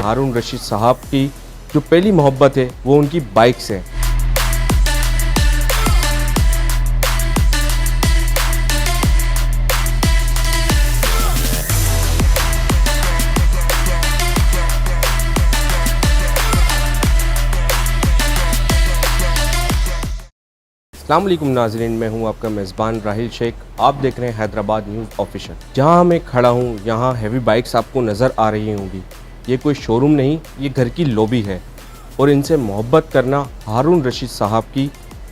हारून रशीद साहब की जो पहली मोहब्बत है वो उनकी बाइक से है। अस्सलाम वालेकुम नाज़रीन, मैं हूं आपका मेज़बान राहिल शेख। आप देख रहे हैं हैदराबाद न्यूज़ ऑफिशियल। जहां मैं खड़ा हूं यहां हेवी बाइक्स आपको नज़र आ रही होंगी। ये कोई शोरूम नहीं, ये घर की लॉबी है और इनसे मोहब्बत करना हारून रशीद साहब की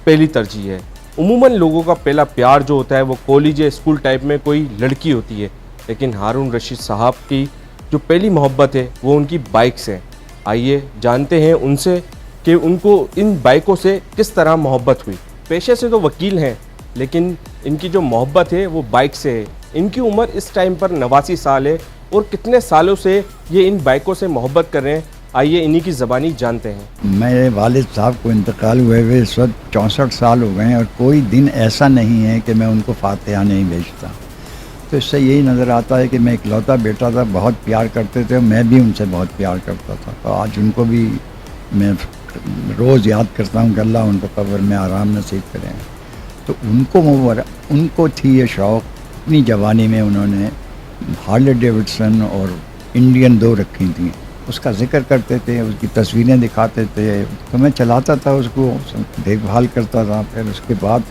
पहली तरजीह है। उमूमन लोगों का पहला प्यार जो होता है वो कॉलेज या स्कूल टाइप में कोई लड़की होती है, लेकिन हारून रशीद साहब की जो पहली मोहब्बत है वो उनकी बाइक से है। आइए जानते हैं उनसे कि उनको इन बाइकों से किस तरह मोहब्बत हुई। पेशे से तो वकील हैं, लेकिन इनकी जो मोहब्बत है वो बाइक से है। इनकी उम्र इस टाइम पर 89 साल है और कितने सालों से ये इन बाइकों से मोहब्बत कर रहे हैं, आइए इन्हीं की ज़बानी जानते हैं। मेरे वालिद साहब को इंतकाल हुए हुए इस वक्त 64 साल हो गए हैं और कोई दिन ऐसा नहीं है कि मैं उनको फातिहा नहीं भेजता। तो इससे यही नज़र आता है कि मैं इकलौता बेटा था, बहुत प्यार करते थे, मैं भी उनसे बहुत प्यार करता था। तो आज उनको भी मैं रोज़ याद करता हूँ कि अल्लाह उनको कब्र में आराम नसीब करें। तो उनको थी ये शौक़, अपनी जवानी में उन्होंने हार्ले डेविडसन और इंडियन 2 रखी थी, उसका ज़िक्र करते थे, उसकी तस्वीरें दिखाते थे। तो मैं चलाता था उसको, देखभाल करता था। फिर उसके बाद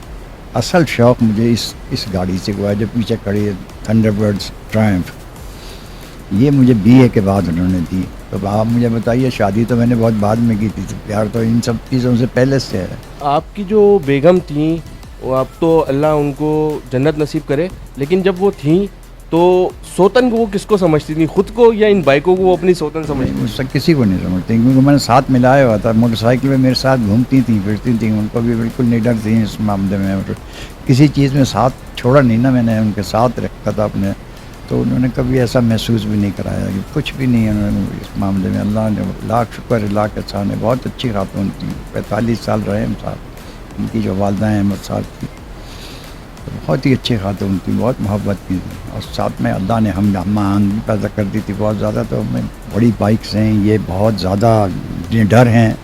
असल शौक़ मुझे इस गाड़ी से हुआ जो पीछे खड़ी है, थंडरबर्ड ट्रायम्फ। ये मुझे BA के बाद उन्होंने दी। तो आप मुझे बताइए, शादी तो मैंने बहुत बाद में की थी, तो प्यार तो इन सब चीज़ों से पहले से है। आपकी जो बेगम थी वो, अब तो अल्लाह उनको जन्नत नसीब करे, लेकिन जब वो थी तो सोतन को वो किसको समझती थी, खुद को या इन बाइकों को वो अपनी सोतन समझती? उससे किसी को नहीं समझती, क्योंकि मैंने साथ मिलाया हुआ था। मोटरसाइकिल में मेरे साथ घूमती थी, फिरती थी। उनको भी बिल्कुल निडर थी इस मामले में, और किसी चीज़ में साथ छोड़ा नहीं ना, मैंने उनके साथ रखा था अपने। तो उन्होंने कभी ऐसा महसूस भी नहीं कराया कि कुछ भी नहीं है उन्होंने इस मामले में। अल्लाह ने लाख शुक्र अल्लाह के साथ है, बहुत अच्छी खातून थी। 45 साल रहे हम साथ। उनकी जो वालदा हैं अहमद साहब थी, तो बहुत ही अच्छी खातून थी, बहुत मोहब्बत की थी। और साथ में अल्लाह ने हम भी पैदा कर दी थी बहुत ज़्यादा। तो हमें बड़ी बाइक्स हैं, ये बहुत ज़्यादा निडर हैं,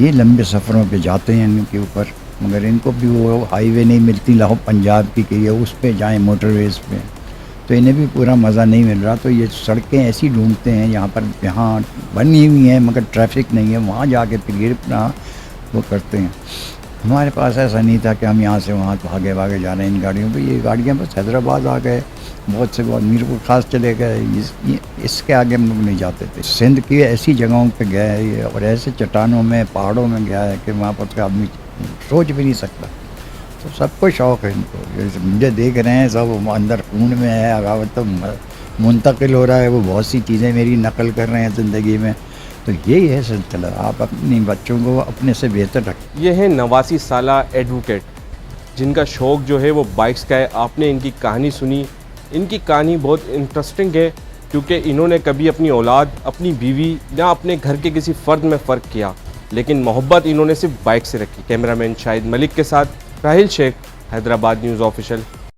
ये लंबे सफ़रों पे जाते हैं इनके ऊपर। मगर इनको भी वो हाईवे नहीं मिलती लाहौर पंजाब की कि ये उस पर जाएँ मोटरवेज़ पे, तो इन्हें भी पूरा मज़ा नहीं मिल रहा। तो ये सड़कें ऐसी ढूंढते हैं यहाँ बनी हुई हैं मगर ट्रैफिक नहीं है, वहाँ जाके फिर अपना वो करते हैं। हमारे पास ऐसा नहीं था कि हम यहाँ से वहाँ भागे जा रहे हैं इन गाड़ियों पे। ये गाड़ियाँ बस हैदराबाद आ गए, बहुत से बहुत मीरपुर खास चले गए, इसके आगे हम लोग नहीं जाते थे। सिंध की ऐसी जगहों पे गया है ये, और ऐसे चट्टानों में पहाड़ों में गया है कि वहाँ पर आदमी सोच भी नहीं सकता। तो सबको शौक़ है इनको, जैसे मुझे देख रहे हैं सब अंदर खून में है, अगावत तो मुंतकिल हो रहा है। वो बहुत सी चीज़ें मेरी नकल कर रहे हैं ज़िंदगी में। तो यही है सिलसिला, आप अपने बच्चों को अपने से बेहतर रखें। ये है 89 साला एडवोकेट, जिनका शौक़ जो है वो बाइक्स का है। आपने इनकी कहानी सुनी, इनकी कहानी बहुत इंटरेस्टिंग है, क्योंकि इन्होंने कभी अपनी औलाद, अपनी बीवी या अपने घर के किसी फ़र्द में फ़र्क किया, लेकिन मोहब्बत इन्होंने सिर्फ बाइक से रखी। कैमरामैन शाहिद मलिक के साथ राहिल शेख, हैदराबाद न्यूज़ ऑफिशियल।